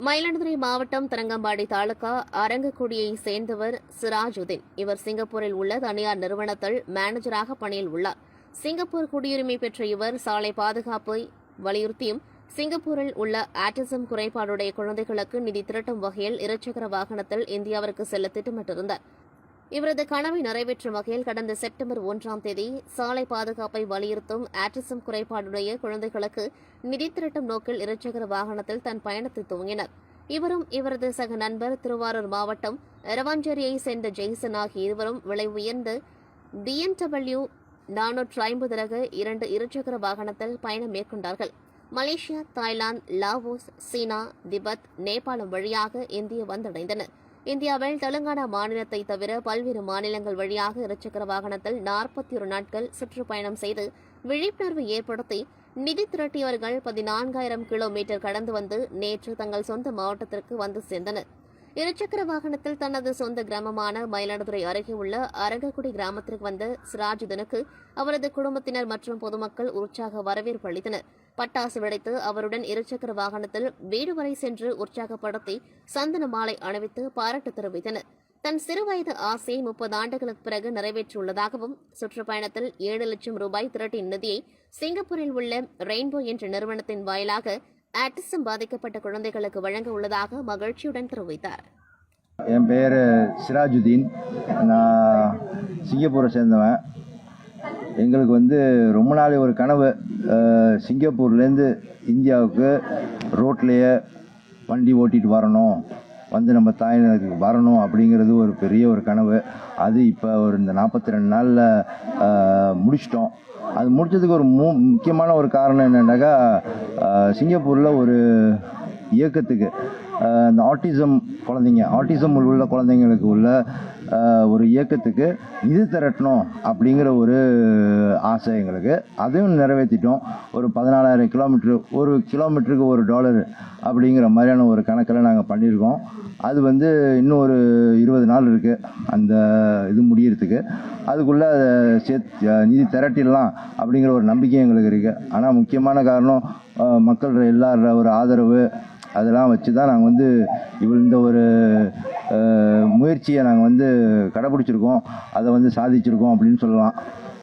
மயிலாடுதுறை மாவட்டம் தரங்கம்பாடி தாலுகா அரங்கக்குடியை சேர்ந்தவர் சிராஜுதீன். இவர் சிங்கப்பூரில் உள்ள தனியார் நிறுவனத்தில் மேனேஜராக பணியில் உள்ளார். சிங்கப்பூர் குடியுரிமை பெற்ற இவர் சாலை பாதுகாப்பை வலியுறுத்தியும் சிங்கப்பூரில் உள்ள ஆட்டிசம் குறைபாடுடைய குழந்தைகளுக்கு நிதி திரட்டும் வகையில் இருசக்கர வாகனத்தில் இந்தியாவிற்கு செல்ல திட்டமிட்டிருந்தார். இவரது கனவை நிறைவேற்றும் வகையில் கடந்த செப்டம்பர் 1ஆம் தேதி சாலை பாதுகாப்பை வலியுறுத்தும் ஆட்டிசம் குறைபாடுடைய குழந்தைகளுக்கு நிதி திரட்டும் நோக்கில் இருசக்கர வாகனத்தில் தன் பயணத்தை துவங்கினார். இவரும் இவரது சக நண்பர் திருவாரூர் மாவட்டம் ரவாஞ்சேரியை சேர்ந்த ஜெய்சன் ஆகிய இருவரும் விலை உயர்ந்த BMW 450 ரக 2 இருசக்கர வாகனத்தில் பயணம் மேற்கொண்டார்கள். மலேசியா, தாய்லாந்து, லாவோஸ், சீனா, திபெத், நேபாளம் வழியாக இந்தியா வந்தடைந்தனர். இந்தியாவில் தெலுங்கானா மாநிலத்தை தவிர பல்வேறு மாநிலங்கள் வழியாக இருசக்கர வாகனத்தில் 41 நாட்கள் சுற்றுப்பயணம் செய்து விழிப்புணர்வு ஏற்படுத்தி நிதி திரட்டியவர்கள் 14,000 கிலோமீட்டர் கடந்து வந்து நேற்று தங்கள் சொந்த மாவட்டத்திற்கு வந்து சேர்ந்தனர். இருசக்கர வாகனத்தில் தனது சொந்த கிராமமான மயிலாடுதுறை அருகே உள்ள அரங்கக்குடி கிராமத்திற்கு வந்த சிராஜுதனுக்கு அவரது குடும்பத்தினர் மற்றும் பொதுமக்கள் உற்சாக வரவேற்பு அளித்தனர். பட்டாசு வெடித்து அவருடன் இருசக்கர வாகனத்தில் வீடு வரை சென்று உற்சாகப்படுத்தி சந்தன மாலை அணிவித்து பாராட்டு தெரிவித்தனர். தன் சிறுவயது ஆசையை 30 ஆண்டுகளுக்கு பிறகு நிறைவேற்றியுள்ளதாகவும் சுற்றுப்பயணத்தில் 7 லட்சம் ரூபாய் திரட்டிய நிதியை சிங்கப்பூரில் உள்ள ரெயின்போ என்ற நிறுவனத்தின் வாயிலாக ஆட்டிசம் பாதிக்கப்பட்ட குழந்தைகளுக்கு வழங்க உள்ளதாக மகிழ்ச்சியுடன் தெரிவித்தார். என் பேர் சிராஜுதீன். நான் சிங்கப்பூரை சேர்ந்தவன். எங்களுக்கு ரொம்ப நாள் ஒரு கனவு, சிங்கப்பூர்லேருந்து இந்தியாவுக்கு ரோட்லேயே வண்டி ஓட்டிகிட்டு வரணும், நம்ம தாய்நாட்டுக்கு வரணும் அப்படிங்கிறது ஒரு பெரிய ஒரு கனவு. அது இப்போ இந்த 42 நாளில் முடிச்சிட்டோம். அது முடிச்சதுக்கு ஒரு முக்கியமான ஒரு காரணம் என்னென்னாக்கா, சிங்கப்பூரில் ஒரு இயக்கத்துக்கு இந்த ஆட்டிசம் உள்ள குழந்தைங்களுக்கு உள்ள ஒரு இயக்கத்துக்கு நிதி திரட்டணும் அப்படிங்கிற ஒரு ஆசை எங்களுக்கு. அதையும் நிறைவேற்றிட்டோம். ஒரு 14,000 கிலோமீட்டர், ஒரு கிலோமீட்டருக்கு $1 அப்படிங்கிற மாதிரியான ஒரு கணக்கில் நாங்கள் பண்ணியிருக்கோம். அது இன்னும் ஒரு 20 நாள் இருக்குது அந்த இது முடியறதுக்கு. அதுக்குள்ளே நிதி திரட்டிடலாம் அப்படிங்கிற ஒரு நம்பிக்கை எங்களுக்கு இருக்குது. ஆனால் முக்கியமான காரணம் மக்கள் எல்லார ஒரு ஆதரவு, அதெல்லாம் வச்சு தான் நாங்கள் இந்த ஒரு முயற்சியை நாங்கள் கடைப்பிடிச்சிருக்கோம், அதை சாதிச்சிருக்கோம் அப்படின்னு சொல்லலாம்.